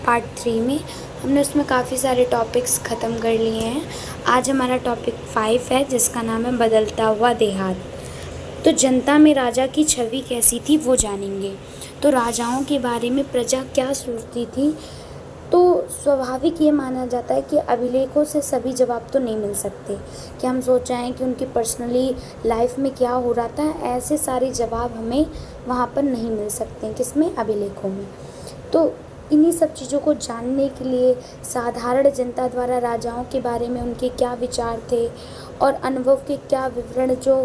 Part 3 में। हमने उसमें काफ़ी सारे टॉपिक्स ख़त्म कर लिए हैं। आज हमारा टॉपिक 5 है जिसका नाम है बदलता हुआ देहात। तो जनता में राजा की छवि कैसी थी वो जानेंगे। तो राजाओं के बारे में प्रजा क्या सोचती थी, तो स्वाभाविक ये माना जाता है कि अभिलेखों से सभी जवाब तो नहीं मिल सकते कि हम सोच रहे हैं कि उनकी पर्सनली लाइफ में क्या हो रहा था, ऐसे सारे जवाब हमें वहाँ पर नहीं मिल सकते हैं। किसमें? अभिलेखों में। तो इन्हीं सब चीज़ों को जानने के लिए साधारण जनता द्वारा राजाओं के बारे में उनके क्या विचार थे और अनुभव के क्या विवरण, जो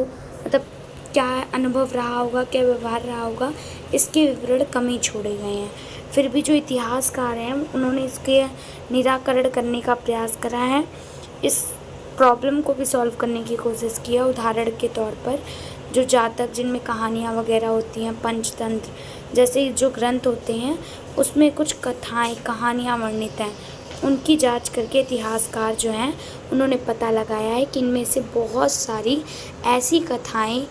मतलब क्या अनुभव रहा होगा, क्या व्यवहार रहा होगा, इसके विवरण कम ही छोड़े गए हैं। फिर भी जो इतिहासकार हैं उन्होंने इसके निराकरण करने का प्रयास करा है, इस प्रॉब्लम को भी सॉल्व करने की कोशिश की है। उदाहरण के तौर पर जो जातक जिनमें कहानियाँ वगैरह होती हैं, पंचतंत्र जैसे जो ग्रंथ होते हैं उसमें कुछ कथाएँ कहानियाँ वर्णित हैं, उनकी जांच करके इतिहासकार जो हैं उन्होंने पता लगाया है कि इनमें से बहुत सारी ऐसी कथाएँ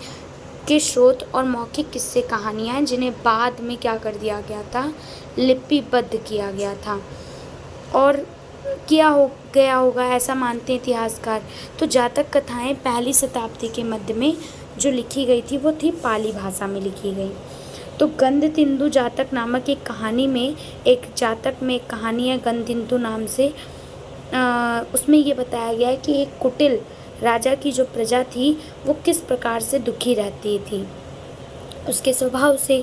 के स्रोत और मौखिक किस्से कहानियाँ हैं जिन्हें बाद में क्या कर दिया गया था, लिपिबद्ध किया गया था और किया हो गया होगा, ऐसा मानते हैं इतिहासकार। तो जातक कथाएं पहली शताब्दी के मध्य में जो लिखी गई थी वो थी पाली भाषा में लिखी गई। तो गंधतिंदु जातक नामक एक कहानी में, एक जातक में एक कहानी है गंधतिंदु नाम से, उसमें ये बताया गया है कि एक कुटिल राजा की जो प्रजा थी वो किस प्रकार से दुखी रहती थी। उसके स्वभाव से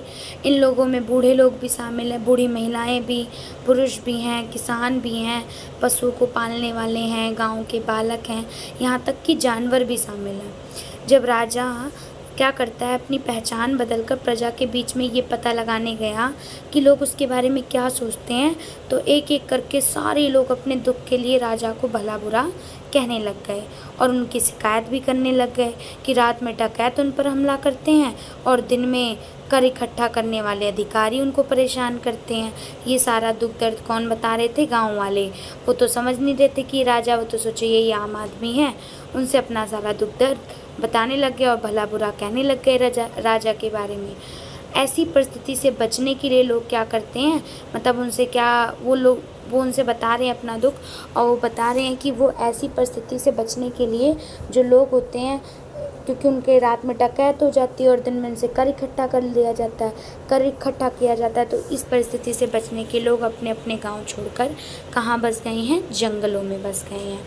इन लोगों में बूढ़े लोग भी शामिल हैं, बूढ़ी महिलाएं भी, पुरुष भी हैं, किसान भी हैं, पशु को पालने वाले हैं, गांव के बालक हैं, यहाँ तक कि जानवर भी शामिल हैं। जब राजा क्या करता है, अपनी पहचान बदलकर प्रजा के बीच में ये पता लगाने गया कि लोग उसके बारे में क्या सोचते हैं, तो एक एक करके सारे लोग अपने दुख के लिए राजा को भला बुरा कहने लग गए और उनकी शिकायत भी करने लग गए कि रात में डकैत उन पर हमला करते हैं और दिन में कर इकट्ठा करने वाले अधिकारी उनको परेशान करते हैं। ये सारा दुख दर्द कौन बता रहे थे? गांव वाले। वो तो समझ नहीं रहे थे कि राजा, वो तो सोचे ये आम आदमी है, उनसे अपना सारा दुख दर्द बताने लग गए और भला बुरा कहने लग गए राजा के बारे में। ऐसी परिस्थिति से बचने के लिए लोग क्या करते हैं, मतलब उनसे क्या वो उनसे बता रहे हैं अपना दुख और वो बता रहे हैं कि वो ऐसी परिस्थिति से बचने के लिए जो लोग होते हैं, क्योंकि उनके रात में डकैत हो जाती है और दिन में उनसे कर इकट्ठा कर लिया जाता है, कर इकट्ठा किया जाता है, तो इस परिस्थिति से बचने के लोग अपने अपने गाँव छोड़कर कहाँ बस गए हैं? जंगलों में बस गए हैं।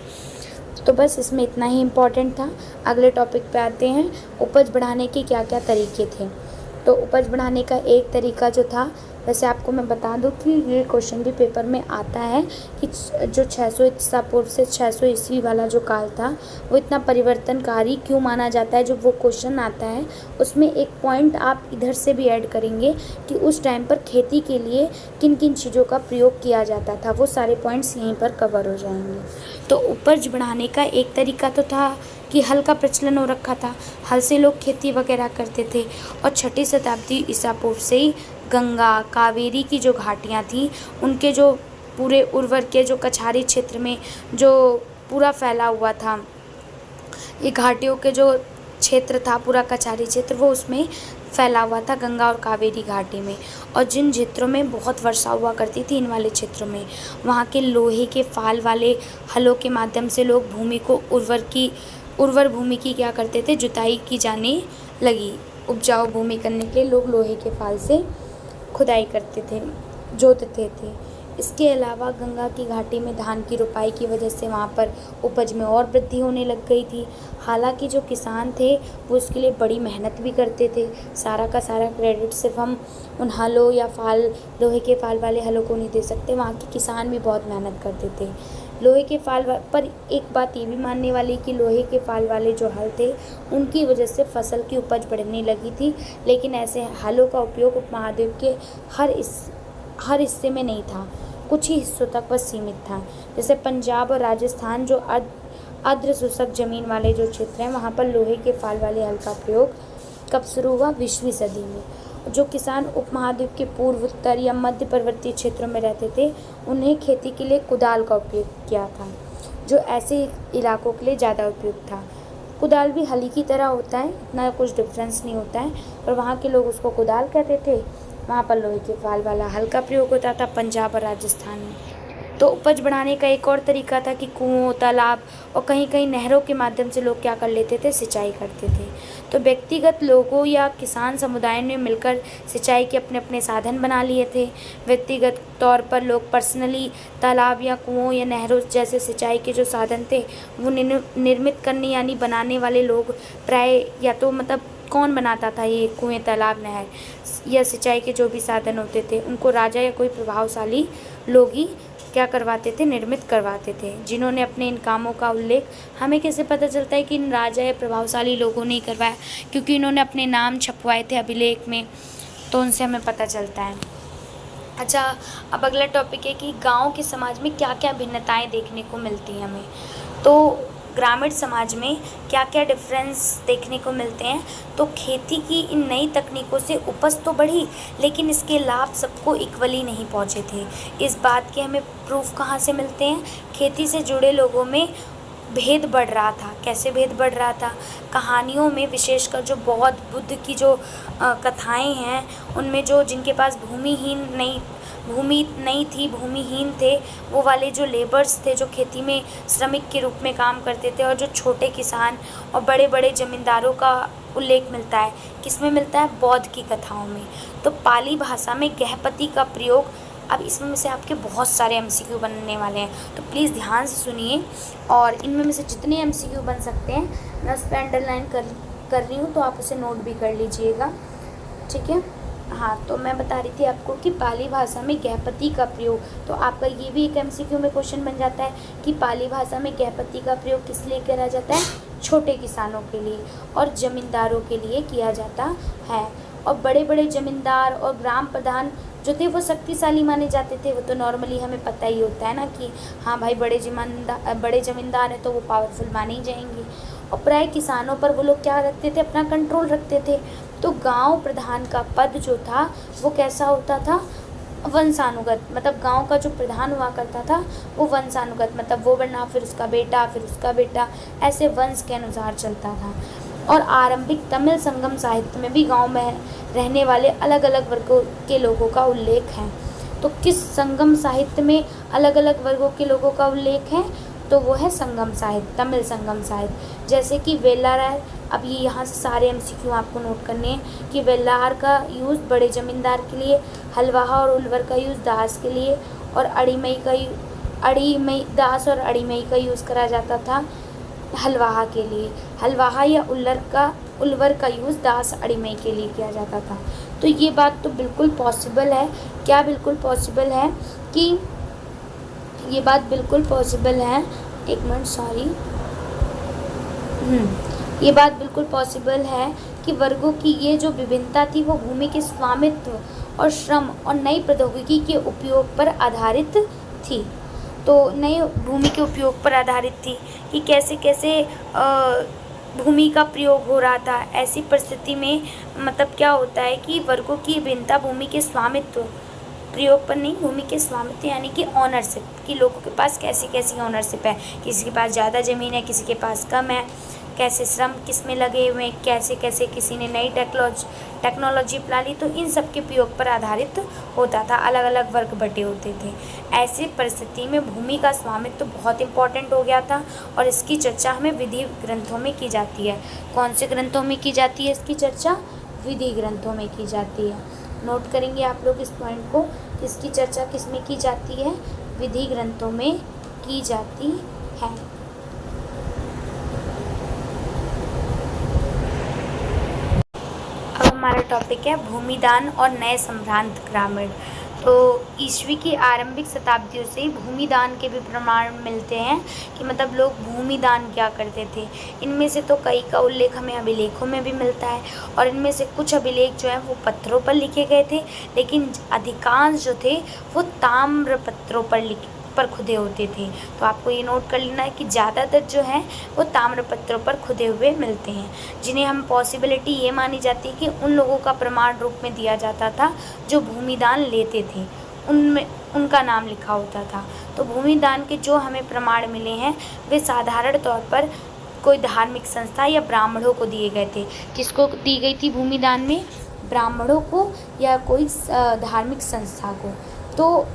तो बस इसमें इतना ही इम्पोर्टेंट था। अगले टॉपिक पे आते हैं, उपज बढ़ाने के क्या क्या तरीके थे। तो उपज बढ़ाने का एक तरीका जो था, वैसे आपको मैं बता दूं कि ये क्वेश्चन भी पेपर में आता है कि जो 600 ईसा पूर्व से 600 ईस्वी वाला जो काल था वो इतना परिवर्तनकारी क्यों माना जाता है। जो वो क्वेश्चन आता है उसमें एक पॉइंट आप इधर से भी ऐड करेंगे कि उस टाइम पर खेती के लिए किन किन चीज़ों का प्रयोग किया जाता था, वो सारे पॉइंट्स यहीं पर कवर हो जाएंगे। तो उपज बढ़ाने का एक तरीका तो था कि हल का प्रचलन हो रखा था, हल से लोग खेती वगैरह करते थे और 6ठी शताब्दी ईसा पूर्व से ही गंगा कावेरी की जो घाटियाँ थीं उनके जो पूरे उर्वर के जो कछारी क्षेत्र में जो पूरा फैला हुआ था, ये घाटियों के जो क्षेत्र था पूरा कछारी क्षेत्र, वो उसमें फैला हुआ था गंगा और कावेरी घाटी में। और जिन क्षेत्रों में बहुत वर्षा हुआ करती थी, इन वाले क्षेत्रों में वहाँ के लोहे के फाल वाले हलों के माध्यम से लोग भूमि को उर्वर भूमि की क्या करते थे, जुताई की जाने लगी। उपजाऊ भूमि करने के लिए लोग लोहे के फाल से खुदाई करते थे, जोतते थे। इसके अलावा गंगा की घाटी में धान की रोपाई की वजह से वहाँ पर उपज में और वृद्धि होने लग गई थी। हालांकि जो किसान थे वो इसके लिए बड़ी मेहनत भी करते थे। सारा का सारा क्रेडिट सिर्फ हम उन हलों या लोहे के फाल वाले हलों को नहीं दे सकते, वहाँ के किसान भी बहुत मेहनत करते थे। लोहे के फाल पर एक बात ये भी मानने वाली कि लोहे के फाल वाले जो हल थे उनकी वजह से फसल की उपज बढ़ने लगी थी, लेकिन ऐसे हलों का उपयोग उपमहाद्वीप के हर हिस्से में नहीं था, कुछ ही हिस्सों तक बस सीमित था। जैसे पंजाब और राजस्थान जो आर्द्र शुष्क जमीन वाले जो क्षेत्र हैं वहाँ पर लोहे के फाल वाले हल का प्रयोग कब शुरू हुआ? 20वीं सदी में। जो किसान उपमहाद्वीप के पूर्व, उत्तर या मध्य पर्वतीय क्षेत्रों में रहते थे उन्हें खेती के लिए कुदाल का उपयोग किया था, जो ऐसे इलाकों के लिए ज़्यादा उपयुक्त था। कुदाल भी हली की तरह होता है, इतना कुछ डिफरेंस नहीं होता है, पर वहाँ के लोग उसको कुदाल कहते थे वहाँ पर लोहे के फाल वाला हल का प्रयोग होता था पंजाब और राजस्थान में। तो उपज बढ़ाने का एक और तरीका था कि कुओं, तालाब और कहीं कहीं नहरों के माध्यम से लोग क्या कर लेते थे, सिंचाई करते थे। तो व्यक्तिगत लोगों या किसान समुदाय ने मिलकर सिंचाई के अपने अपने साधन बना लिए थे। व्यक्तिगत तौर पर लोग पर्सनली तालाब या कुओं या नहरों जैसे सिंचाई के जो साधन थे वो निर्मित करने यानी बनाने वाले लोग प्राय या तो मतलब कौन बनाता था ये कुएं, तालाब, नहर या सिंचाई के जो भी साधन होते थे उनको राजा या कोई प्रभावशाली लोग ही क्या करवाते थे, निर्मित करवाते थे, जिन्होंने अपने इन कामों का उल्लेख हमें कैसे पता चलता है कि इन राजा या प्रभावशाली लोगों ने करवाया, क्योंकि इन्होंने अपने नाम छपवाए थे अभिलेख में, तो उनसे हमें पता चलता है। अच्छा, अब अगला टॉपिक है कि गाँव के समाज में क्या क्या भिन्नताएं देखने को मिलती हैं हमें। तो ग्रामीण समाज में क्या क्या डिफरेंस देखने को मिलते हैं। तो खेती की इन नई तकनीकों से उपज तो बढ़ी, लेकिन इसके लाभ सबको इक्वली नहीं पहुंचे थे। इस बात के हमें प्रूफ कहाँ से मिलते हैं, खेती से जुड़े लोगों में भेद बढ़ रहा था। कैसे भेद बढ़ रहा था, कहानियों में विशेषकर जो बौद्ध बुद्ध की जो कथाएं हैं उनमें जो जिनके पास भूमि नहीं थी, भूमिहीन थे, वो वाले जो लेबर्स थे जो खेती में श्रमिक के रूप में काम करते थे, और जो छोटे किसान और बड़े बड़े ज़मींदारों का उल्लेख मिलता है, किसमें मिलता है, बौद्ध की कथाओं में। तो पाली भाषा में गहपति का प्रयोग, अब इसमें से आपके बहुत सारे MCQ बनने वाले हैं, तो प्लीज़ ध्यान से सुनिए, और इनमें से जितने MCQ बन सकते हैं मैं उस पर अंडरलाइन कर रही हूँ, तो आप उसे नोट भी कर लीजिएगा, ठीक है। हाँ, तो मैं बता रही थी आपको कि पाली भाषा में गहपति का प्रयोग, तो आपका ये भी एक MCQ में क्वेश्चन बन जाता है कि पाली भाषा में गहपति का प्रयोग किस लिए करा जाता है, छोटे किसानों के लिए और ज़मींदारों के लिए किया जाता है। और बड़े बड़े ज़मींदार और ग्राम प्रधान जो थे वो शक्तिशाली माने जाते थे। वो तो नॉर्मली हमें पता ही होता है ना कि हाँ भाई बड़े ज़मींदार हैं तो वो पावरफुल माने ही जाएंगे। और प्राय किसानों पर वो लोग क्या रखते थे, अपना कंट्रोल रखते थे। तो गांव प्रधान का पद जो था वो कैसा होता था, वंशानुगत, मतलब गांव का जो प्रधान हुआ करता था वो वंशानुगत, मतलब वो बनना फिर उसका बेटा, फिर उसका बेटा, ऐसे वंश के अनुसार चलता था। और आरंभिक तमिल संगम साहित्य में भी गांव में रहने वाले अलग अलग वर्गों के लोगों का उल्लेख है। तो किस संगम साहित्य में अलग अलग वर्गों के लोगों का उल्लेख है, तो वो है संगम साहित्य, तमिल संगम साहित्य, जैसे कि वेल्लार। अब ये यहाँ से सारे MCQ आपको नोट करने हैं कि वेल्लार का यूज़ बड़े ज़मींदार के लिए, हलवाहा और उल्वर का यूज़ दास के लिए, और दास और अड़ीमई का यूज़ करा जाता था हलवाहा के लिए। हलवाहा या उल्वर का यूज़ दास अड़ीमई के लिए किया जाता था। तो ये बात तो बिल्कुल पॉसिबल है, क्या बिल्कुल पॉसिबल है कि ये बात बिल्कुल पॉसिबल है, एक मिनट सॉरी, ये बात बिल्कुल पॉसिबल है कि वर्गों की ये जो विभिन्नता थी वो भूमि के स्वामित्व और श्रम और नई प्रौद्योगिकी के उपयोग पर आधारित थी। तो नई भूमि के उपयोग पर आधारित थी कि कैसे कैसे भूमि का प्रयोग हो रहा था। ऐसी परिस्थिति में मतलब क्या होता है कि वर्गों की भिन्नता भूमि के स्वामित्व, प्रयोग पर नहीं, भूमि के स्वामित्व यानी कि ऑनरशिप, कि लोगों के पास कैसी कैसी ऑनरशिप है, किसी के पास ज़्यादा ज़मीन है, किसी के पास कम है, कैसे श्रम किस में लगे हुए हैं, कैसे कैसे किसी ने नई टेक्नोलॉजी अपना ली, तो इन सब के प्रयोग पर आधारित होता था, अलग अलग वर्ग बटे होते थे। ऐसी परिस्थिति में भूमि का स्वामित्व तो बहुत इम्पोर्टेंट हो गया था, और इसकी चर्चा हमें विधि ग्रंथों में की जाती है। कौन से ग्रंथों में की जाती है इसकी चर्चा, विधि ग्रंथों में की जाती है। नोट करेंगे आप लोग इस पॉइंट को, इसकी चर्चा किस में की जाती है, विधि ग्रंथों में की जाती है। अब हमारा टॉपिक है भूमिदान और नए संभ्रांत ग्रामीण। तो ईस्वी की आरंभिक शताब्दियों से ही भूमिदान के भी प्रमाण मिलते हैं कि मतलब लोग भूमिदान क्या करते थे। इनमें से तो कई का उल्लेख हमें अभिलेखों में भी मिलता है, और इनमें से कुछ अभिलेख जो हैं वो पत्थरों पर लिखे गए थे, लेकिन अधिकांश जो थे वो ताम्र पत्रों पर खुदे होते थे। तो आपको ये नोट कर लेना है कि ज़्यादातर जो है वो ताम्र पत्रों पर खुदे हुए मिलते हैं, जिन्हें हम पॉसिबिलिटी ये मानी जाती है कि उन लोगों का प्रमाण रूप में दिया जाता था जो भूमिदान लेते थे, उनमें उनका नाम लिखा होता था। तो भूमिदान के जो हमें प्रमाण मिले हैं वे साधारण तौर पर कोई धार्मिक संस्था या ब्राह्मणों को दिए गए थे। किसको दी गई थी भूमिदान में, ब्राह्मणों को या कोई धार्मिक संस्था को। तो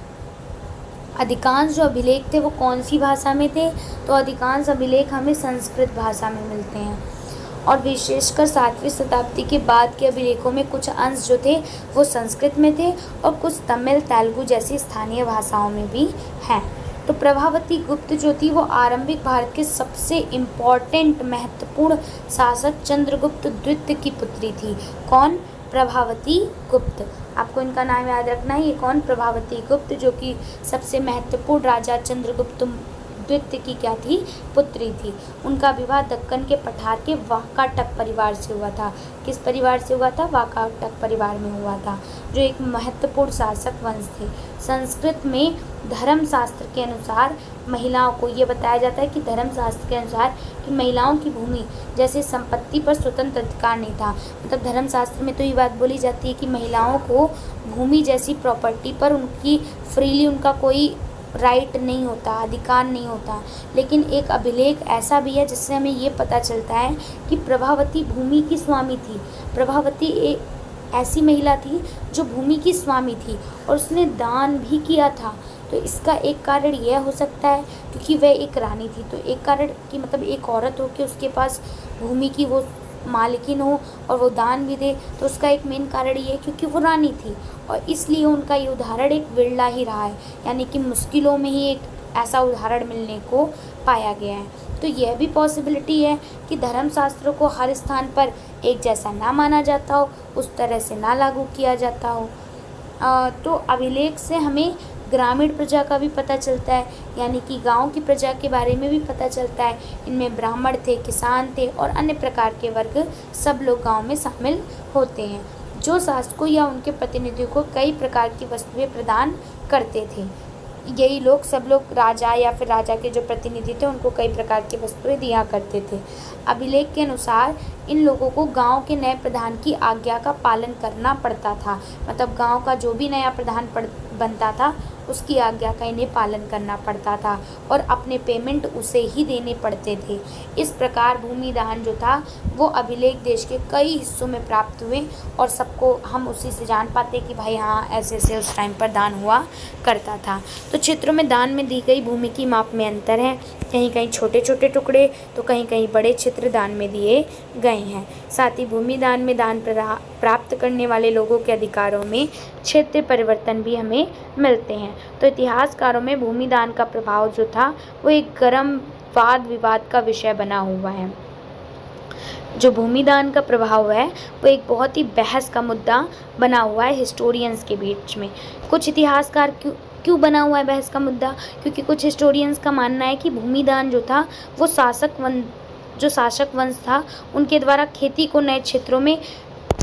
अधिकांश जो अभिलेख थे वो कौन सी भाषा में थे? तो अधिकांश अभिलेख हमें संस्कृत भाषा में मिलते हैं, और विशेषकर 7वीं शताब्दी के बाद के अभिलेखों में कुछ अंश जो थे वो संस्कृत में थे और कुछ तमिल, तेलुगु जैसी स्थानीय भाषाओं में भी हैं। तो प्रभावती गुप्त जो थी वो आरंभिक भारत के सबसे इम्पॉर्टेंट महत्वपूर्ण शासक चंद्रगुप्त द्वितीय की पुत्री थी। कौन? प्रभावती गुप्त। आपको इनका नाम याद रखना है। ये कौन? प्रभावती गुप्त, जो कि सबसे महत्वपूर्ण राजा चंद्रगुप्त द्वितीय की क्या थी? पुत्री थी। उनका विवाह दक्कन के पठार के वाकाटक परिवार से हुआ था। किस परिवार से हुआ था? वाकाटक परिवार में हुआ था, जो एक महत्वपूर्ण शासक वंश थे। संस्कृत में धर्मशास्त्र के अनुसार महिलाओं को ये बताया जाता है कि धर्मशास्त्र के अनुसार कि महिलाओं की भूमि जैसे संपत्ति पर स्वतंत्र अधिकार नहीं था। मतलब धर्मशास्त्र में तो ये बात बोली जाती है कि महिलाओं को भूमि जैसी प्रॉपर्टी पर उनकी फ्रीली उनका कोई राइट नहीं होता, अधिकार नहीं होता। लेकिन एक अभिलेख ऐसा भी है जिससे हमें ये पता चलता है कि प्रभावती भूमि की स्वामी थी। प्रभावती एक ऐसी महिला थी जो भूमि की स्वामी थी और उसने दान भी किया था। तो इसका एक कारण यह हो सकता है क्योंकि वह एक रानी थी। तो एक कारण कि मतलब एक औरत हो कि उसके पास भूमि की वो मालकिन हो और वो दान भी दे, तो उसका एक मेन कारण ये है क्योंकि वो रानी थी, और इसलिए उनका ये उदाहरण एक विरला ही रहा है। यानी कि मुश्किलों में ही एक ऐसा उदाहरण मिलने को पाया गया है। तो यह भी पॉसिबिलिटी है कि धर्मशास्त्रों को हर स्थान पर एक जैसा ना माना जाता हो, उस तरह से ना लागू किया जाता हो। तो अभिलेख से हमें ग्रामीण प्रजा का भी पता चलता है, यानी कि गांव की प्रजा के बारे में भी पता चलता है। इनमें ब्राह्मण थे, किसान थे और अन्य प्रकार के वर्ग सब लोग गांव में शामिल होते हैं, जो शासकों या उनके प्रतिनिधियों को कई प्रकार की वस्तुएं प्रदान करते थे। यही लोग सब लोग राजा या फिर राजा के जो प्रतिनिधि थे उनको कई प्रकार की वस्तुएं दिया करते थे। अभिलेख के अनुसार इन लोगों को गांव के नए प्रधान की आज्ञा का पालन करना पड़ता था। मतलब गांव का जो भी नया प्रधान बनता था उसकी आज्ञा का इन्हें पालन करना पड़ता था और अपने पेमेंट उसे ही देने पड़ते थे। इस प्रकार भूमि दान जो था वो अभिलेख देश के कई हिस्सों में प्राप्त हुए और सबको हम उसी से जान पाते कि भाई हाँ ऐसे ऐसे उस टाइम पर दान हुआ करता था। तो क्षेत्रों में दान में दी गई भूमि की माप में अंतर है। कहीं कहीं छोटे छोटे टुकड़े तो कहीं कहीं बड़े क्षेत्र दान में दिए गए हैं। साथ ही भूमि दान में दान प्राप्त करने वाले लोगों के अधिकारों में क्षेत्र परिवर्तन भी हमें मिलते हैं। तो इतिहासकारों में भूमि दान का प्रभाव जो था वो एक गर्म वाद विवाद का विषय बना हुआ है। जो भूमि दान का प्रभाव है वो एक बहुत ही बहस का मुद्दा बना हुआ है हिस्टोरियंस के बीच में। कुछ इतिहासकार क्यों बना हुआ है बहस का मुद्दा? क्योंकि कुछ हिस्टोरियंस का मानना है कि भूमि दान जो था वो शासक वंश था उनके द्वारा खेती को नए क्षेत्रों में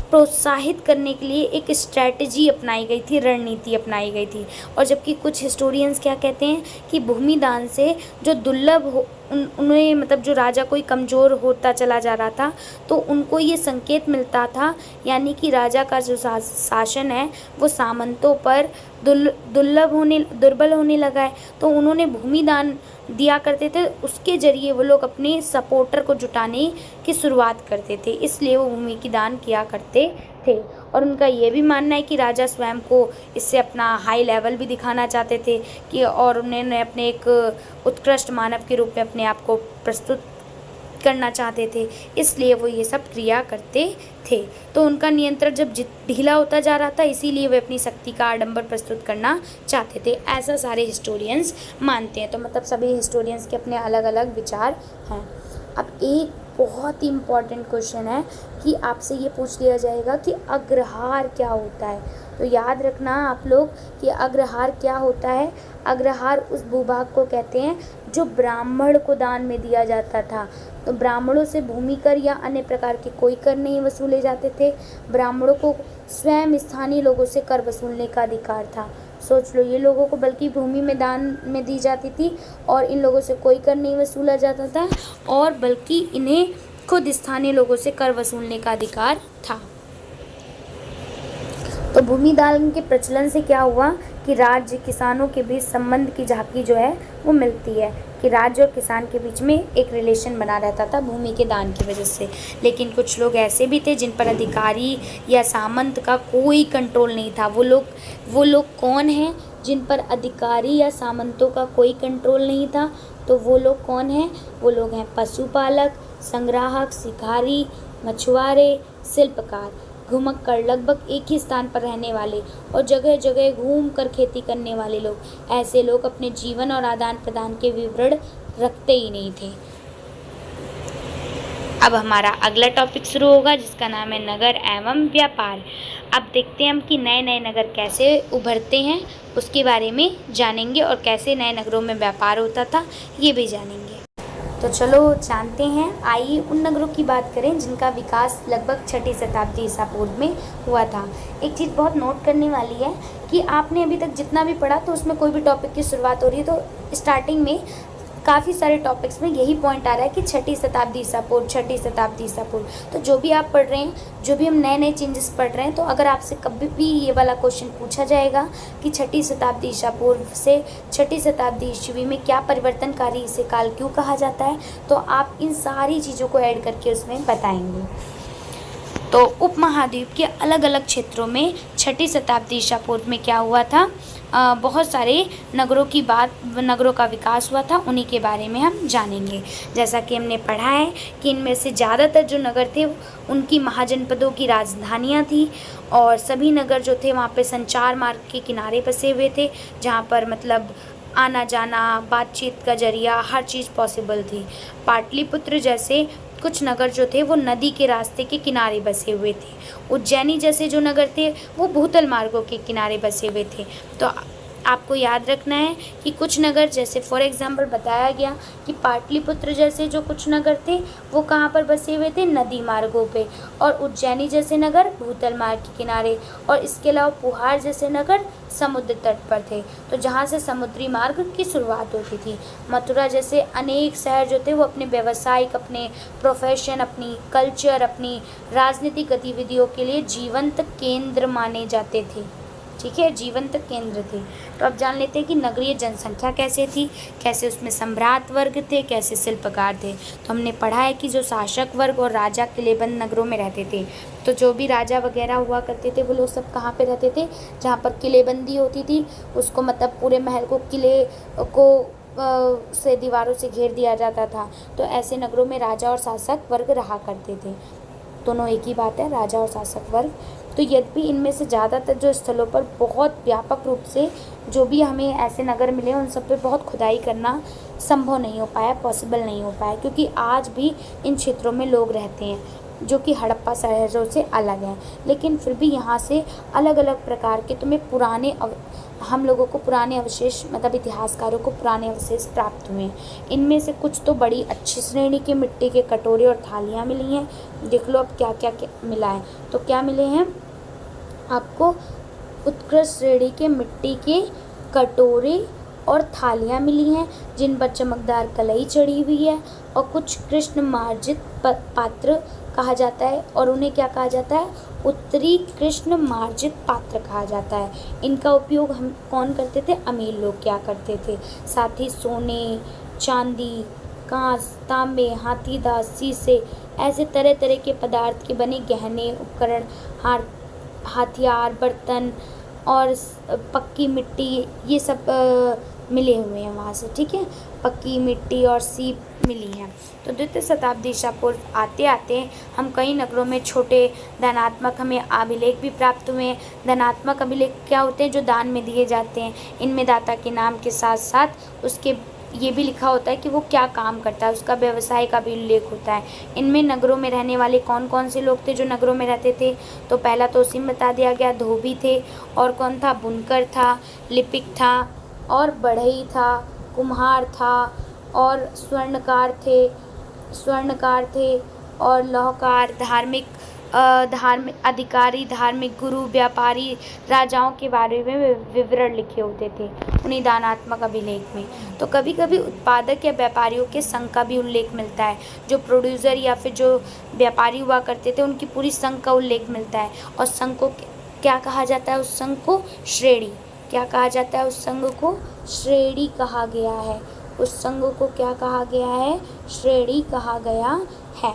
प्रोत्साहित करने के लिए एक स्ट्रैटेजी अपनाई गई थी, रणनीति अपनाई गई थी। और जबकि कुछ हिस्टोरियंस क्या कहते हैं कि भूमि दान से जो दुर्लभ उन्हें मतलब जो राजा कोई कमज़ोर होता चला जा रहा था तो उनको ये संकेत मिलता था, यानी कि राजा का जो शासन है वो सामंतों पर दुर्बल होने लगा है। तो उन्होंने भूमि दान दिया करते थे, उसके ज़रिए वो लोग अपने सपोर्टर को जुटाने की शुरुआत करते थे, इसलिए वो भूमि की दान किया करते थे। और उनका ये भी मानना है कि राजा स्वयं को इससे अपना हाई लेवल भी दिखाना चाहते थे कि और उन्होंने अपने एक उत्कृष्ट मानव के रूप में अपने आप को प्रस्तुत करना चाहते थे, इसलिए वो ये सब क्रिया करते थे। तो उनका नियंत्रण जब ढीला होता जा रहा था इसीलिए वे अपनी शक्ति का आडंबर प्रस्तुत करना चाहते थे, ऐसा सारे हिस्टोरियंस मानते हैं। तो मतलब सभी हिस्टोरियंस के अपने अलग अलग विचार हैं। अब एक बहुत ही इम्पॉर्टेंट क्वेश्चन है कि आपसे ये पूछ लिया जाएगा कि अग्रहार क्या होता है। तो याद रखना आप लोग कि अग्रहार क्या होता है। अग्रहार उस भूभाग को कहते हैं जो ब्राह्मण को दान में दिया जाता था। तो ब्राह्मणों से भूमि कर या अन्य प्रकार के कोई कर नहीं वसूले जाते थे। ब्राह्मणों को स्वयं स्थानीय लोगों से कर वसूलने का अधिकार था। सोच लो, ये लोगों को बल्कि भूमि में दान में दी जाती थी और इन लोगों से कोई कर नहीं वसूला जाता था और बल्कि इन्हें खुद स्थानीय लोगों से कर वसूलने का अधिकार था। तो भूमि दान के प्रचलन से क्या हुआ कि राज्य किसानों के बीच संबंध की झांकी जो है वो मिलती है कि राज्य और किसान के बीच में एक रिलेशन बना रहता था भूमि के दान की वजह से। लेकिन कुछ लोग ऐसे भी थे जिन पर अधिकारी या सामंत का कोई कंट्रोल नहीं था। वो लोग कौन हैं जिन पर अधिकारी या सामंतों का कोई कंट्रोल नहीं था? तो वो लोग कौन हैं? वो लोग हैं पशुपालक, संग्राहक, शिकारी, मछुआरे, शिल्पकार, घुमक्कड़, लगभग एक ही स्थान पर रहने वाले और जगह जगह घूम कर खेती करने वाले लोग। ऐसे लोग अपने जीवन और आदान प्रदान के विवरण रखते ही नहीं थे। अब हमारा अगला टॉपिक शुरू होगा जिसका नाम है नगर एवं व्यापार। अब देखते हैं हम कि नए नए नगर कैसे उभरते हैं, उसके बारे में जानेंगे और कैसे नए नगरों में व्यापार होता था ये भी जानेंगे। तो चलो जानते हैं। आइए उन नगरों की बात करें जिनका विकास लगभग 6ठी शताब्दी ईसा पूर्व में हुआ था। एक चीज़ बहुत नोट करने वाली है कि आपने अभी तक जितना भी पढ़ा तो उसमें कोई भी टॉपिक की शुरुआत हो रही है तो स्टार्टिंग में काफ़ी सारे टॉपिक्स में यही पॉइंट आ रहा है कि 6ठी शताब्दी ईसा पूर्व, 6ठी शताब्दी ईसा पूर्व। तो जो भी आप पढ़ रहे हैं, जो भी हम नए नए चेंजेस पढ़ रहे हैं, तो अगर आपसे कभी भी ये वाला क्वेश्चन पूछा जाएगा कि 6ठी शताब्दी ईसा पूर्व से 6ठी शताब्दी ईस्वी में क्या परिवर्तनकारी इसे काल क्यों कहा जाता है, तो आप इन सारी चीज़ों को ऐड करके उसमें बताएंगे। तो उपमहाद्वीप के अलग अलग क्षेत्रों में 6ठी शताब्दी ईसा पूर्व में क्या हुआ था, बहुत सारे नगरों का विकास हुआ था, उन्हीं के बारे में हम जानेंगे। जैसा कि हमने पढ़ा है कि इनमें से ज़्यादातर जो नगर थे उनकी महाजनपदों की राजधानियाँ थी और सभी नगर जो थे वहाँ पे संचार मार्ग के किनारे बसे हुए थे, जहाँ पर मतलब आना जाना, बातचीत का जरिया, हर चीज़ पॉसिबल थी। पाटलिपुत्र जैसे कुछ नगर जो थे वो नदी के रास्ते के किनारे बसे हुए थे। उज्जैनी जैसे जो नगर थे वो भूतल मार्गों के किनारे बसे हुए थे। तो आपको याद रखना है कि कुछ नगर, जैसे फॉर एग्जांपल बताया गया कि पाटलिपुत्र जैसे जो कुछ नगर थे वो कहाँ पर बसे हुए थे, नदी मार्गों पे, और उज्जैनी जैसे नगर भूतल मार्ग के किनारे, और इसके अलावा पुहार जैसे नगर समुद्र तट पर थे, तो जहाँ से समुद्री मार्ग की शुरुआत होती थी। मथुरा जैसे अनेक शहर जो थे वो अपने व्यावसायिक, अपने प्रोफेशन, अपनी कल्चर, अपनी राजनीतिक गतिविधियों के लिए जीवंत केंद्र माने जाते थे। ठीक है, जीवंत केंद्र थे। तो अब जान लेते हैं कि नगरीय जनसंख्या कैसे थी, कैसे उसमें सम्राट वर्ग थे, कैसे शिल्पकार थे। तो हमने पढ़ा है कि जो शासक वर्ग और राजा किलेबंद नगरों में रहते थे, तो जो भी राजा वगैरह हुआ करते थे वो लोग सब कहाँ पे रहते थे, जहाँ पर किलेबंदी होती थी, उसको मतलब पूरे महल को, किले को से दीवारों से घेर दिया जाता था। तो ऐसे नगरों में राजा और शासक वर्ग रहा करते थे। दोनों एक ही बात है, राजा और शासक वर्ग। तो यद्यपि इनमें से ज़्यादातर जो स्थलों पर बहुत व्यापक रूप से जो भी हमें ऐसे नगर मिले उन सब पे बहुत खुदाई करना संभव नहीं हो पाया, पॉसिबल नहीं हो पाया, क्योंकि आज भी इन क्षेत्रों में लोग रहते हैं जो कि हड़प्पा शहरों से अलग हैं। लेकिन फिर भी यहाँ से अलग अलग प्रकार के तुम्हें हम लोगों को पुराने अवशेष, मतलब इतिहासकारों को पुराने अवशेष प्राप्त हुए हैं। इनमें से कुछ तो बड़ी अच्छी श्रेणी के मिट्टी के कटोरे और थालियाँ मिली हैं। देख लो अब क्या क्या मिला है। तो क्या मिले हैं आपको, उत्कृष्ट श्रेणी के मिट्टी के कटोरे और थालियाँ मिली हैं जिन पर चमकदार कलई चढ़ी हुई है, और कुछ कृष्ण मार्जित पात्र कहा जाता है, और उन्हें क्या कहा जाता है, उत्तरी कृष्ण मार्जित पात्र कहा जाता है। इनका उपयोग हम कौन करते थे, अमीर लोग क्या करते थे। साथ ही सोने, चांदी, कांच, तांबे, हाथीदास, शीशे, ऐसे तरह तरह के पदार्थ के बने गहने, उपकरण, हथियार, बर्तन और पक्की मिट्टी, ये सब मिले हुए हैं वहाँ से। ठीक है, पक्की मिट्टी और सीप मिली हैं। तो द्वितीय शताब्दी ईसा पूर्व आते आते हम कई नगरों में छोटे दानात्मक हमें अभिलेख भी प्राप्त हुए हैं। दानात्मक अभिलेख क्या होते हैं, जो दान में दिए जाते हैं। इनमें दाता के नाम के साथ साथ उसके ये भी लिखा होता है कि वो क्या काम करता है, उसका व्यवसाय का भी उल्लेख होता है। इनमें नगरों में रहने वाले कौन कौन से लोग थे जो नगरों में रहते थे, तो पहला तो उसी में बता दिया गया, धोबी थे, और कौन था, बुनकर था, लिपिक था, और बढ़ई था, कुम्हार था, और स्वर्णकार थे, और लौहकार, धार्मिक अधिकारी, धार्मिक गुरु, व्यापारी, राजाओं के बारे में विवरण लिखे होते थे उन्हीं दानात्मक अभिलेख में। तो कभी कभी उत्पादक या व्यापारियों के संघ का भी उल्लेख मिलता है। जो प्रोड्यूसर या फिर जो व्यापारी हुआ करते थे उनकी पूरी संघ का उल्लेख मिलता है, और संघ को क्या कहा जाता है, उस संघ को श्रेणी, क्या कहा जाता है उस संघ को? श्रेणी कहा गया है। उस संघ को क्या कहा गया है? श्रेणी कहा गया है।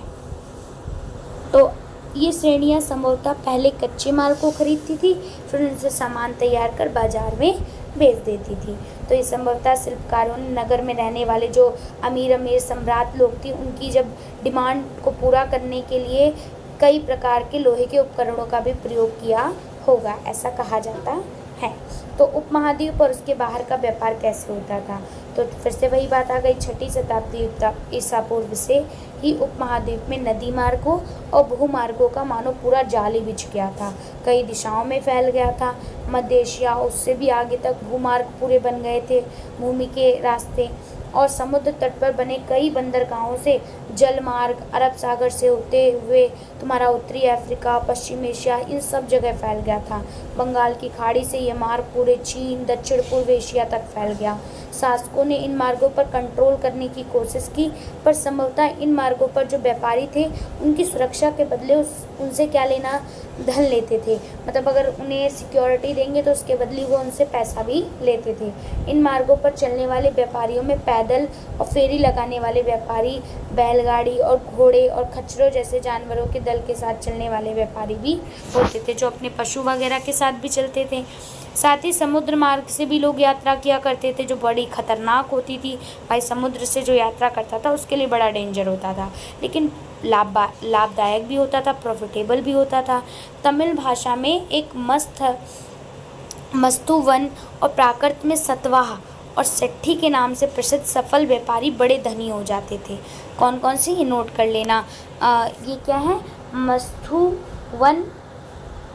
तो ये श्रेणियाँ संभवतः पहले कच्चे माल को खरीदती थी, फिर उनसे सामान तैयार कर बाजार में बेच देती थी। तो ये संभवतः शिल्पकारों ने नगर में रहने वाले जो अमीर सम्राट लोग थे, उनकी जब डिमांड को पूरा करने के लिए कई प्रकार के लोहे के उपकरणों का भी प्रयोग किया होगा, ऐसा कहा जाता है। तो उपमहाद्वीप और उसके बाहर का व्यापार कैसे होता था? तो फिर से वही बात आ गई, 6ठी शताब्दी ईसा पूर्व से ही उपमहाद्वीप में नदी मार्गों और भूमार्गों का मानो पूरा जाल ही बिछ गया था, कई दिशाओं में फैल गया था। मध्य एशिया, उससे भी आगे तक भूमार्ग पूरे बन गए थे, भूमि के रास्ते, और समुद्र तट पर बने कई बंदरगाहों से जल मार्ग अरब सागर से होते हुए तुम्हारा उत्तरी अफ्रीका, पश्चिम एशिया, इन सब जगह फैल गया था। बंगाल की खाड़ी से यह मार्ग पूरे चीन, दक्षिण पूर्व एशिया तक फैल गया। शासकों ने इन मार्गों पर कंट्रोल करने की कोशिश की, पर संभवतः इन मार्गों पर जो व्यापारी थे, उनकी सुरक्षा के बदले उनसे क्या लेना? धन लेते थे। मतलब अगर उन्हें सिक्योरिटी देंगे तो उसके बदले वो उनसे पैसा भी लेते थे। इन मार्गों पर चलने वाले व्यापारियों में पैदल और फेरी लगाने वाले व्यापारी, बैलगाड़ी और घोड़े और खच्चरों जैसे जानवरों के दल के साथ चलने वाले व्यापारी भी होते थे, जो अपने पशु वगैरह के साथ भी चलते थे। साथ ही समुद्र मार्ग से भी लोग यात्रा किया करते थे, जो बड़ी खतरनाक होती थी। भाई समुद्र से जो यात्रा करता था उसके लिए बड़ा डेंजर होता था, लेकिन लाभदायक भी होता था, प्रॉफिटेबल भी होता था। तमिल भाषा में एक मस्तुवन और प्राकृत में सतवाह और सेट्ठी के नाम से प्रसिद्ध सफल व्यापारी बड़े धनी हो जाते थे। कौन कौन से? ये नोट कर लेना। ये क्या है? मस्तुवन,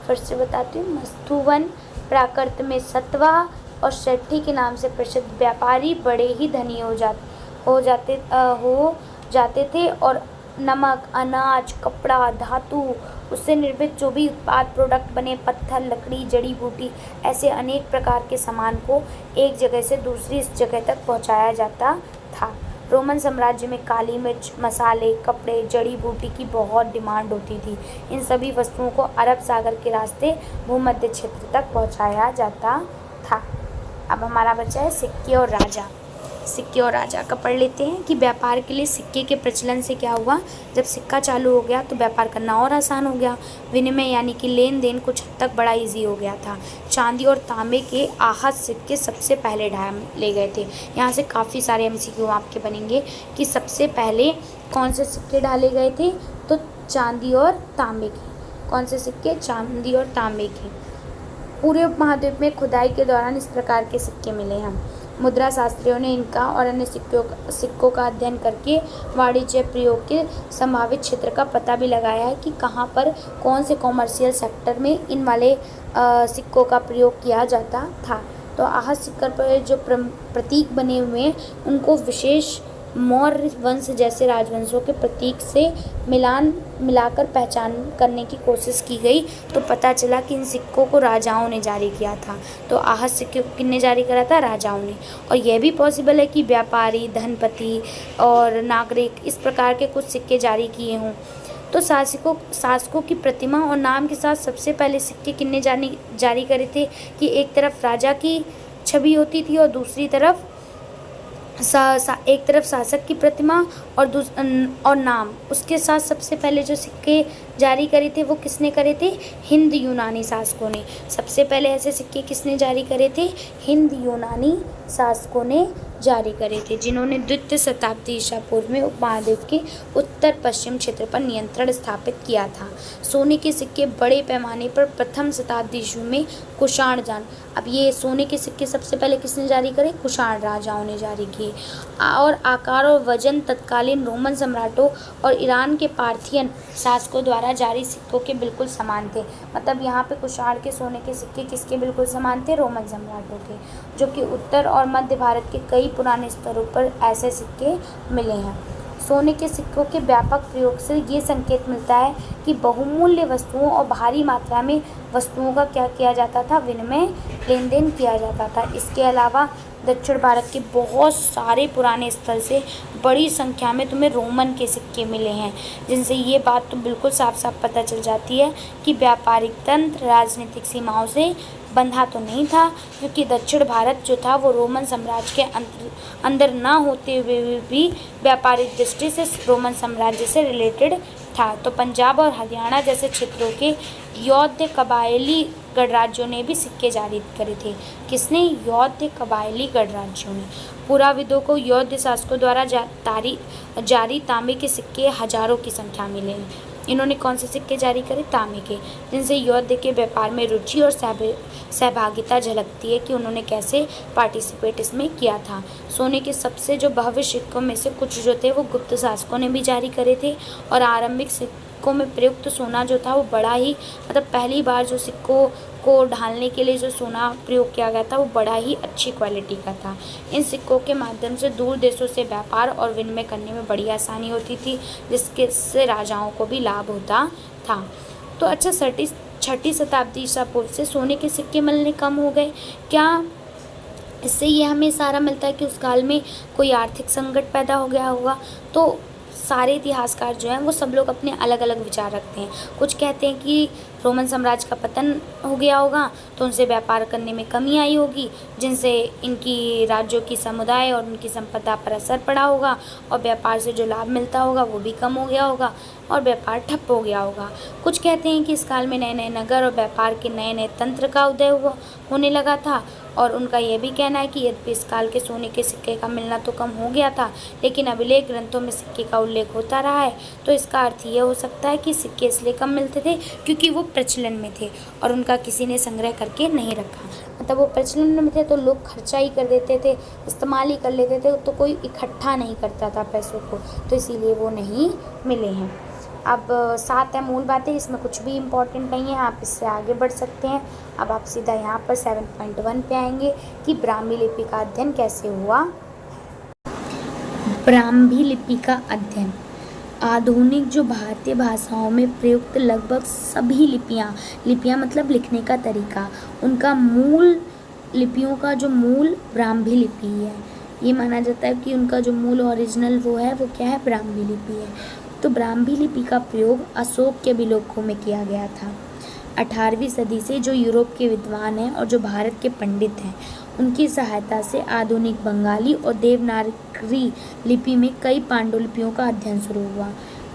फिर से बताती हूँ, मस्तुवन, प्राकृत में सतवाह और सेट्ठी के नाम से प्रसिद्ध व्यापारी बड़े ही धनी हो जाते थे, और नमक, अनाज, कपड़ा, धातु, उससे निर्मित जो भी उत्पाद प्रोडक्ट बने, पत्थर, लकड़ी, जड़ी बूटी, ऐसे अनेक प्रकार के सामान को एक जगह से दूसरी जगह तक पहुंचाया जाता था। रोमन साम्राज्य में काली मिर्च, मसाले, कपड़े, जड़ी बूटी की बहुत डिमांड होती थी। इन सभी वस्तुओं को अरब सागर के रास्ते भूमध्य क्षेत्र तक पहुंचाया जाता था। अब हमारा बचा है सिक्के और राजा। सिक्के और राजा का पढ़ लेते हैं कि व्यापार के लिए सिक्के के प्रचलन से क्या हुआ। जब सिक्का चालू हो गया तो व्यापार करना और आसान हो गया। विनिमय यानी कि लेन देन कुछ हद तक बड़ा इजी हो गया था। चांदी और तांबे के आहत सिक्के सबसे पहले ले गए थे। यहाँ से काफ़ी सारे एमसीक्यू आपके बनेंगे कि सबसे पहले कौन से सिक्के डाले गए थे, तो चांदी और तांबे के। कौन से सिक्के? चांदी और तांबे के। पूरे उपमहाद्वीप में खुदाई के दौरान इस प्रकार के सिक्के मिले हैं। मुद्रा शास्त्रियों ने इनका और अन्य सिक्कों का अध्ययन करके वाणिज्य प्रयोग के संभावित क्षेत्र का पता भी लगाया है कि कहाँ पर कौन से कॉमर्शियल सेक्टर में इन वाले सिक्कों का प्रयोग किया जाता था। तो आहत सिक्कर पर जो प्रतीक बने हुए हैं, उनको विशेष मौर्य वंश जैसे राजवंशों के प्रतीक से मिलाकर पहचान करने की कोशिश की गई, तो पता चला कि इन सिक्कों को राजाओं ने जारी किया था। तो आहत सिक्के को किसने जारी करा था? राजाओं ने। और यह भी पॉसिबल है कि व्यापारी, धनपति और नागरिक इस प्रकार के कुछ सिक्के जारी किए हों। तो शासकों की प्रतिमा और नाम के साथ सबसे पहले सिक्के किसने जारी करे थे कि एक तरफ राजा की छवि होती थी और दूसरी तरफ एक तरफ शासक की प्रतिमा और नाम। उसके साथ सबसे पहले जो सिक्के जारी करे थे वो किसने करे थे? हिंद यूनानी शासकों ने। सबसे पहले ऐसे सिक्के किसने जारी करे थे? हिंद यूनानी शासकों ने जारी करे थे, जिन्होंने द्वितीय शताब्दी ईसा पूर्व में उपमहाद्वीप के उत्तर पश्चिम क्षेत्र पर नियंत्रण स्थापित किया था। सोने के सिक्के बड़े पैमाने पर प्रथम शताब्दी ईस्वी में कुषाण जान। अब ये सोने के सिक्के सबसे पहले किसने जारी करे? कुषाण राजाओं ने जारी किए। और आकार और वजन तत्कालीन रोमन सम्राटों और ईरान के पार्थियन शासकों द्वारा जारी सिक्कों के बिल्कुल समान थे। मतलब यहाँ पे कुषाण के सोने के सिक्के किसके बिल्कुल समान थे? रोमन सम्राटों के, जो कि उत्तर और मध्य भारत के कई पुराने स्तरों पर ऐसे सिक्के मिले हैं। सोने के सिक्कों के व्यापक प्रयोग से ये संकेत मिलता है कि बहुमूल्य वस्तुओं और भारी मात्रा में वस्तुओं का क्या किया जाता था? विनिमय, लेन देन किया जाता था। इसके अलावा दक्षिण भारत के बहुत सारे पुराने स्थल से बड़ी संख्या में तुम्हें रोमन के सिक्के मिले हैं, जिनसे ये बात तो बिल्कुल साफ साफ पता चल जाती है कि व्यापारिक तंत्र राजनीतिक सीमाओं से बंधा तो नहीं था, क्योंकि दक्षिण भारत जो था वो रोमन साम्राज्य के अंदर ना होते हुए भी व्यापारिक दृष्टि से रोमन साम्राज्य से रिलेटेड था। तो पंजाब और हरियाणा जैसे क्षेत्रों के यौध्य कबायली गणराज्यों ने भी सिक्के जारी करे थे। किसने? यौध्य कबायली गणराज्यों ने। पुराविदों को यौध्य शासकों द्वारा जारी तांबे के सिक्के हजारों की संख्या मिले हैं। इन्होंने कौन से सिक्के जारी करे? तांबे के, जिनसे यौध्य के व्यापार में रुचि और सहभागिता झलकती है कि उन्होंने कैसे पार्टिसिपेट इसमें किया था। सोने के सबसे जो भव्य सिक्कों में से कुछ जो थे वो गुप्त शासकों ने भी जारी करे थे, और आरंभिक सिक्कों में प्रयुक्त सोना जो था वो बड़ा ही पहली बार जो सिक्कों को ढालने के लिए जो सोना प्रयोग किया गया था वो बड़ा ही अच्छी क्वालिटी का था। इन सिक्कों के माध्यम से दूर देशों से व्यापार और विनिमय करने में बड़ी आसानी होती थी, जिससे राजाओं को भी लाभ होता था। तो अच्छा, छठी शताब्दी ईसा पूर्व से सोने के सिक्के मिलने कम हो गए। क्या इससे ये हमें सारा मिलता है कि उस काल में कोई आर्थिक संकट पैदा हो गया होगा? तो सारे इतिहासकार जो हैं वो सब लोग अपने अलग अलग विचार रखते हैं। कुछ कहते हैं कि रोमन साम्राज्य का पतन हो गया होगा, तो उनसे व्यापार करने में कमी आई होगी, जिनसे इनकी राज्यों की समुदाय और उनकी संपदा पर असर पड़ा होगा, और व्यापार से जो लाभ मिलता होगा वो भी कम हो गया होगा, और व्यापार ठप हो गया होगा। कुछ कहते हैं कि इस काल में नए नए नगर और व्यापार के नए नए तंत्र का उदय होने लगा था, और उनका यह भी कहना है कि यद्यपि इस काल के सोने के सिक्के का मिलना तो कम हो गया था, लेकिन अभिलेख ग्रंथों में सिक्के का उल्लेख होता रहा है। तो इसका अर्थ ये हो सकता है कि सिक्के इसलिए कम मिलते थे क्योंकि वो प्रचलन में थे और उनका किसी ने संग्रह करके नहीं रखा। वो प्रचलन में थे तो लोग खर्चा ही कर देते थे, इस्तेमाल ही कर लेते थे, तो कोई इकट्ठा नहीं करता था पैसों को, तो इसीलिए वो नहीं मिले हैं। अब 7 है मूल बातें, इसमें कुछ भी इम्पोर्टेंट नहीं है, आप इससे आगे बढ़ सकते हैं। अब आप सीधा यहाँ पर 7.1 पे आएंगे कि ब्राह्मी लिपि का अध्ययन कैसे हुआ। ब्राह्मी लिपि का अध्ययन आधुनिक जो भारतीय भाषाओं में प्रयुक्त लगभग सभी लिपियाँ मतलब लिखने का तरीका, उनका मूल लिपियों का जो मूल ब्राह्मी लिपि है। ये माना जाता है कि उनका जो मूल ओरिजिनल वो क्या है? ब्राह्मी लिपि है। तो ब्राह्मी लिपि का प्रयोग अशोक के अभिलेखों में किया गया था। 18वीं सदी से जो यूरोप के विद्वान हैं और जो भारत के पंडित हैं, उनकी सहायता से आधुनिक बंगाली और देवनागरी लिपि में कई पांडुलिपियों का अध्ययन शुरू हुआ।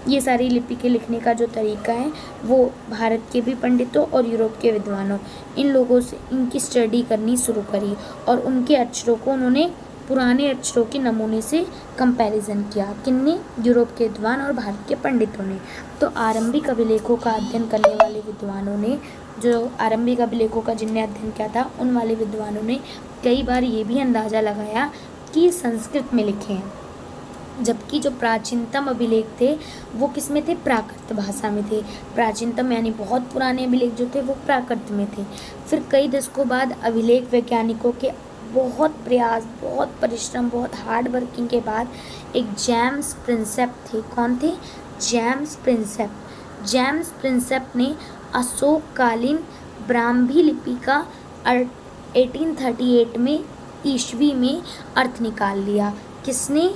ये सारी लिपि के लिखने का जो तरीका है वो भारत के भी पंडितों और यूरोप के विद्वानों, इन लोगों से इनकी स्टडी करनी शुरू करी, और उनके अक्षरों को उन्होंने पुराने अक्षरों के नमूने से कंपैरिजन किया। किन्ने? यूरोप के विद्वान और भारत के पंडितों ने। तो आरंभिक अभिलेखों का अध्ययन करने वाले विद्वानों ने, जो आरंभिक अभिलेखों का जिनने अध्ययन किया था, उन वाले विद्वानों ने कई बार ये भी अंदाज़ा लगाया कि संस्कृत में लिखे हैं, जबकि जो प्राचीनतम अभिलेख थे वो किस में थे? प्राकृत भाषा में थे। प्राचीनतम यानी बहुत पुराने अभिलेख जो थे वो प्राकृत में थे। फिर कई दशकों बाद अभिलेख वैज्ञानिकों के बहुत प्रयास, बहुत परिश्रम, बहुत हार्ड वर्किंग के बाद एक जेम्स प्रिंसेप थे। कौन थे? James Prinsep. जेम्स प्रिंसेप ने अशोककालीन ब्राह्मी लिपि का 1838 में ईस्वी में अर्थ निकाल लिया। किसने?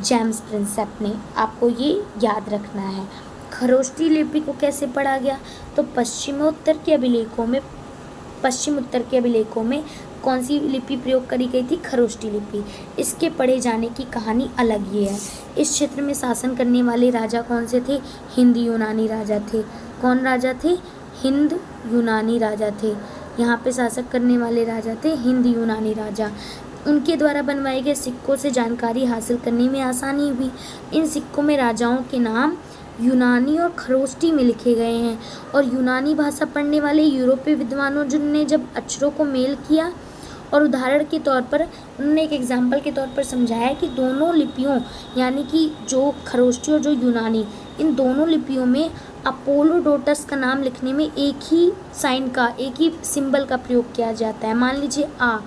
जेम्स प्रिंसेप ने। आपको ये याद रखना है। खरोष्टी लिपि को कैसे पढ़ा गया? तो पश्चिम उत्तर के अभिलेखों में कौन सी लिपि प्रयोग करी गई थी? खरोष्टी लिपि। इसके पढ़े जाने की कहानी अलग ही है। इस क्षेत्र में शासन करने वाले राजा कौन से थे? हिंद यूनानी राजा थे। कौन राजा थे? हिंद यूनानी राजा थे। यहाँ पे शासक करने वाले राजा थे हिंद यूनानी राजा। उनके द्वारा बनवाए गए सिक्कों से जानकारी हासिल करने में आसानी हुई। इन सिक्कों में राजाओं के नाम यूनानी और खरोष्टी में लिखे गए हैं, और यूनानी भाषा पढ़ने वाले यूरोपीय विद्वानों जिनने जब अक्षरों को मेल किया और उदाहरण के तौर पर उन्होंने एक एग्जाम्पल के तौर पर समझाया कि दोनों लिपियों यानी कि जो खरोष्टी और जो यूनानी, इन दोनों लिपियों में अपोलोडोटस का नाम लिखने में एक ही साइन का, एक ही सिंबल का प्रयोग किया जाता है। मान लीजिए आ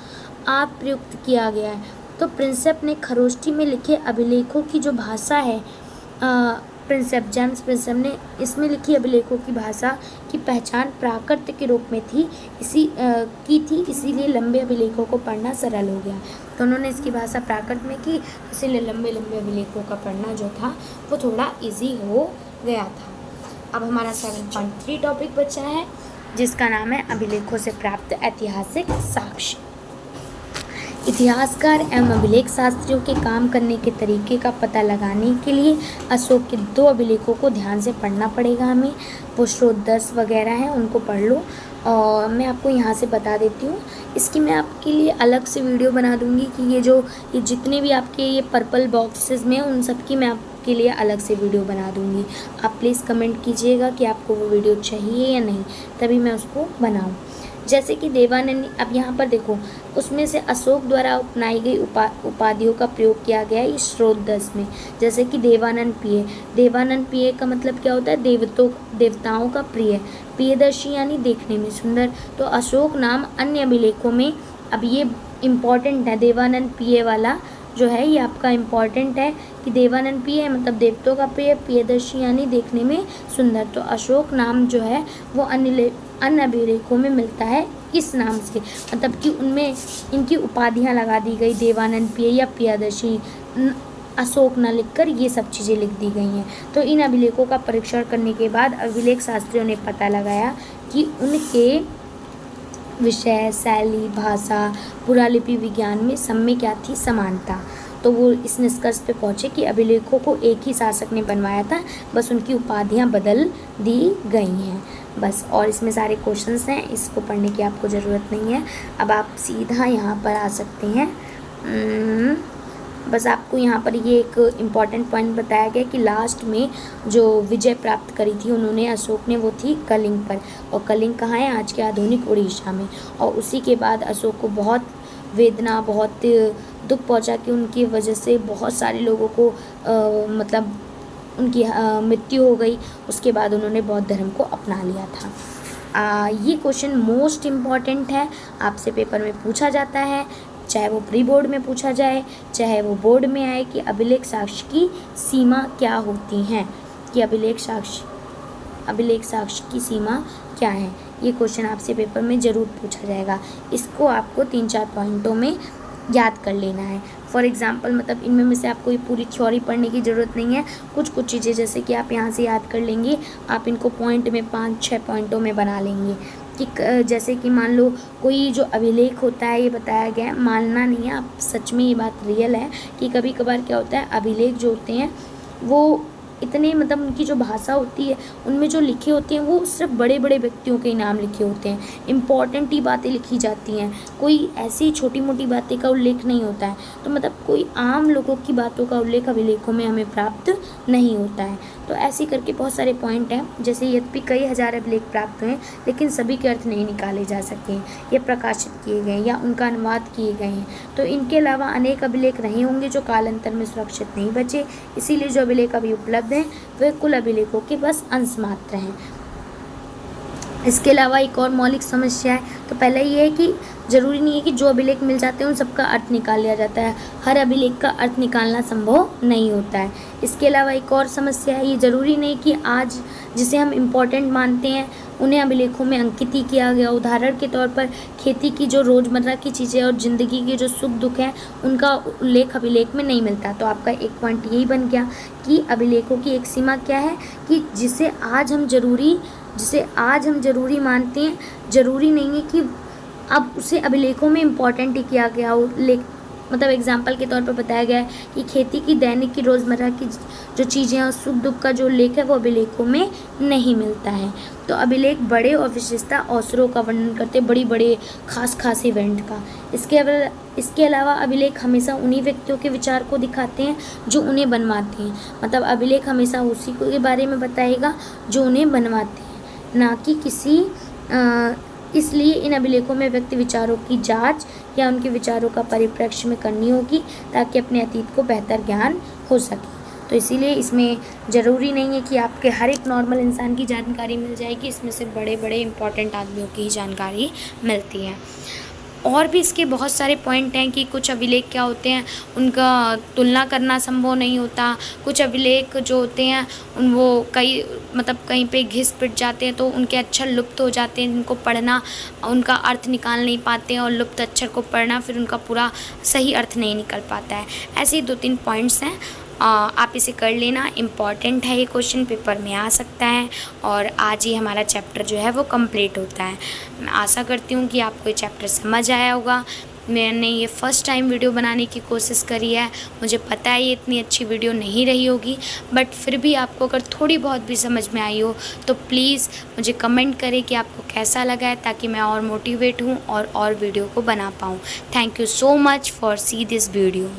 प्रयुक्त किया गया है। तो प्रिंसेप ने खरोष्टी में लिखे अभिलेखों की जो भाषा है, जेम्स प्रिंसेप ने इसमें लिखी अभिलेखों की भाषा की पहचान प्राकृत के रूप में थी इसीलिए लंबे अभिलेखों को पढ़ना सरल हो गया। तो उन्होंने इसकी भाषा प्राकृत में की, इसीलिए लंबे अभिलेखों का पढ़ना जो था वो थोड़ा इजी हो गया था। अब हमारा 7.3 टॉपिक बचा है जिसका नाम है अभिलेखों से प्राप्त ऐतिहासिक साक्ष्य। इतिहासकार एवं अभिलेख शास्त्रियों के काम करने के तरीके का पता लगाने के लिए अशोक के 2 अभिलेखों को ध्यान से पढ़ना पड़ेगा हमें। वो स्रोत 10 वगैरह हैं, उनको पढ़ लो। और मैं आपको यहाँ से बता देती हूँ, इसकी मैं आपके लिए अलग से वीडियो बना दूँगी कि ये जितने भी आपके ये पर्पल बॉक्सेस में उन सब की मैं आपके लिए अलग से वीडियो बना दूँगी। आप प्लीज़ कमेंट कीजिएगा कि आपको वो वीडियो चाहिए या नहीं, तभी मैं उसको बनाऊँ। जैसे कि देवानंद, अब यहाँ पर देखो, उसमें से अशोक द्वारा अपनाई गई उपाधियों का प्रयोग किया गया है इस स्रोत 10 में। जैसे कि देवानंद पिय, देवानंद पिय का मतलब क्या होता है? देवताओं का प्रिय, प्रियदर्शी यानी देखने में सुंदर। तो अशोक नाम अन्य अभिलेखों में, अब ये इम्पॉर्टेंट है, देवानंद पिय वाला जो है ये आपका इम्पॉर्टेंट है कि देवानंद पिय मतलब देवताओं का प्रिय, प्रियदर्शी यानी देखने में सुंदर। तो अशोक नाम जो है वो अन्य अभिलेखों में मिलता है इस नाम से, मतलब कि उनमें इनकी उपाधियां लगा दी गई, देवानंद पिय या प्रियदर्शी, अशोक न लिखकर ये सब चीज़ें लिख दी गई हैं। तो इन अभिलेखों का परीक्षण करने के बाद अभिलेख शास्त्रियों ने पता लगाया कि उनके विषय, शैली, भाषा, पुरालिपि विज्ञान में सब में क्या थी? समानता। तो वो इस निष्कर्ष पे पहुँचे कि अभिलेखों को एक ही शासक ने बनवाया था, बस उनकी उपाधियां बदल दी गई हैं बस। और इसमें सारे क्वेश्चंस हैं, इसको पढ़ने की आपको ज़रूरत नहीं है। अब आप सीधा यहाँ पर आ सकते हैं। बस आपको यहाँ पर ये एक इम्पॉर्टेंट पॉइंट बताया गया कि लास्ट में जो विजय प्राप्त करी थी उन्होंने, अशोक ने, वो थी कलिंग पर। और कलिंग कहाँ है? आज के आधुनिक उड़ीसा में। और उसी के बाद अशोक को बहुत वेदना, बहुत दुख पहुँचा कि उनकी वजह से बहुत सारे लोगों को मतलब उनकी मृत्यु हो गई। उसके बाद उन्होंने बौद्ध धर्म को अपना लिया था। ये क्वेश्चन मोस्ट इम्पॉर्टेंट है, आपसे पेपर में पूछा जाता है, चाहे वो प्री बोर्ड में पूछा जाए, चाहे वो बोर्ड में आए, कि अभिलेख साक्ष्य की सीमा क्या होती हैं, कि अभिलेख साक्ष्य की सीमा क्या है। ये क्वेश्चन आपसे पेपर में ज़रूर पूछा जाएगा। इसको आपको 3-4 पॉइंटों में याद कर लेना है। फॉर एग्ज़ाम्पल, मतलब इनमें में से आपको ये पूरी थ्योरी पढ़ने की ज़रूरत नहीं है। कुछ चीज़ें जैसे कि आप यहाँ से याद कर लेंगे, आप इनको पॉइंट में 5-6 पॉइंटों में बना लेंगे। कि जैसे कि मान लो कोई जो अभिलेख होता है, ये बताया गया है, मानना नहीं है, आप सच में ये बात रियल है कि कभी कभार क्या होता है, अभिलेख जो होते हैं वो इतने, मतलब उनकी जो भाषा होती है उनमें जो लिखे होते हैं वो सिर्फ बड़े बड़े व्यक्तियों के नाम लिखे होते हैं, इम्पॉर्टेंट ही बातें लिखी जाती हैं, कोई ऐसी छोटी मोटी बातें का उल्लेख नहीं होता है। तो मतलब कोई आम लोगों की बातों का उल्लेख अभिलेखों में हमें प्राप्त नहीं होता है। तो ऐसे करके बहुत सारे पॉइंट हैं। जैसे यद्यपि कई हज़ार अभिलेख प्राप्त हुए लेकिन सभी के अर्थ नहीं निकाले जा सके, ये प्रकाशित किए गए या उनका अनुवाद किए गए हैं। तो इनके अलावा अनेक अभिलेख रहे होंगे जो कालांतर में सुरक्षित नहीं बचे, इसीलिए जो अभिलेख अभी उपलब्ध हैं वे कुल अभिलेखों के बस अंश मात्र हैं। इसके अलावा एक और मौलिक समस्या है, तो पहला ये है कि ज़रूरी नहीं है कि जो अभिलेख मिल जाते हैं उन सबका अर्थ निकाल लिया जाता है, हर अभिलेख का अर्थ निकालना संभव नहीं होता है। इसके अलावा एक और समस्या है, ये ज़रूरी नहीं कि आज जिसे हम इम्पोर्टेंट मानते हैं उन्हें अभिलेखों में अंकित ही किया गया। उदाहरण के तौर पर खेती की जो रोज़मर्रा की चीज़ें और ज़िंदगी के जो सुख दुख हैं उनका उल्लेख अभिलेख में नहीं मिलता। तो आपका एक पॉइंट यही बन गया कि अभिलेखों की एक सीमा क्या है कि जिसे आज हम ज़रूरी मानते हैं, ज़रूरी नहीं है कि अब उसे अभिलेखों में इम्पॉर्टेंट ही किया गया हो। मतलब एग्जाम्पल के तौर पर बताया गया है कि खेती की दैनिक की रोज़मर्रा की जो चीज़ें हैं, सुख दुख का जो उल्लेख है वो अभिलेखों में नहीं मिलता है। तो अभिलेख बड़े और विशेषता अवसरों का वर्णन करते, बड़े खास इवेंट का। इसके अलावा अभिलेख हमेशा उन्हीं व्यक्तियों के विचार को दिखाते हैं जो उन्हें बनवाते हैं। मतलब अभिलेख हमेशा उसी के बारे में बताएगा जो उन्हें बनवाते हैं, ना कि किसी इसलिए इन अभिलेखों में व्यक्ति विचारों की जांच या उनके विचारों का परिप्रेक्ष्य में करनी होगी ताकि अपने अतीत को बेहतर ज्ञान हो सके। तो इसीलिए इसमें ज़रूरी नहीं है कि आपके हर एक नॉर्मल इंसान की जानकारी मिल जाएगी, इसमें से बड़े इम्पॉर्टेंट आदमियों की जानकारी मिलती है। और भी इसके बहुत सारे पॉइंट हैं कि कुछ अभिलेख क्या होते हैं उनका तुलना करना संभव नहीं होता। कुछ अभिलेख जो होते हैं वो कहीं पे घिस पिट जाते हैं तो उनके अक्षर लुप्त हो जाते हैं, जिनको पढ़ना उनका अर्थ निकाल नहीं पाते हैं, और लुप्त अक्षर को पढ़ना फिर उनका पूरा सही अर्थ नहीं निकल पाता है। ऐसे ही 2-3 पॉइंट्स हैं। आप इसे कर लेना, इम्पॉर्टेंट है ये क्वेश्चन, पेपर में आ सकता है और आज ही हमारा चैप्टर जो है वो कंप्लीट होता है। मैं आशा करती हूँ कि आपको ये चैप्टर समझ आया होगा। मैंने ये फ़र्स्ट टाइम वीडियो बनाने की कोशिश करी है, मुझे पता है ये इतनी अच्छी वीडियो नहीं रही होगी, बट फिर भी आपको अगर थोड़ी बहुत भी समझ में आई हो तो प्लीज़ मुझे कमेंट करें कि आपको कैसा लगा है, ताकि मैं और मोटिवेट हूँ और वीडियो को बना पाऊँ। Thank you so much for see this video.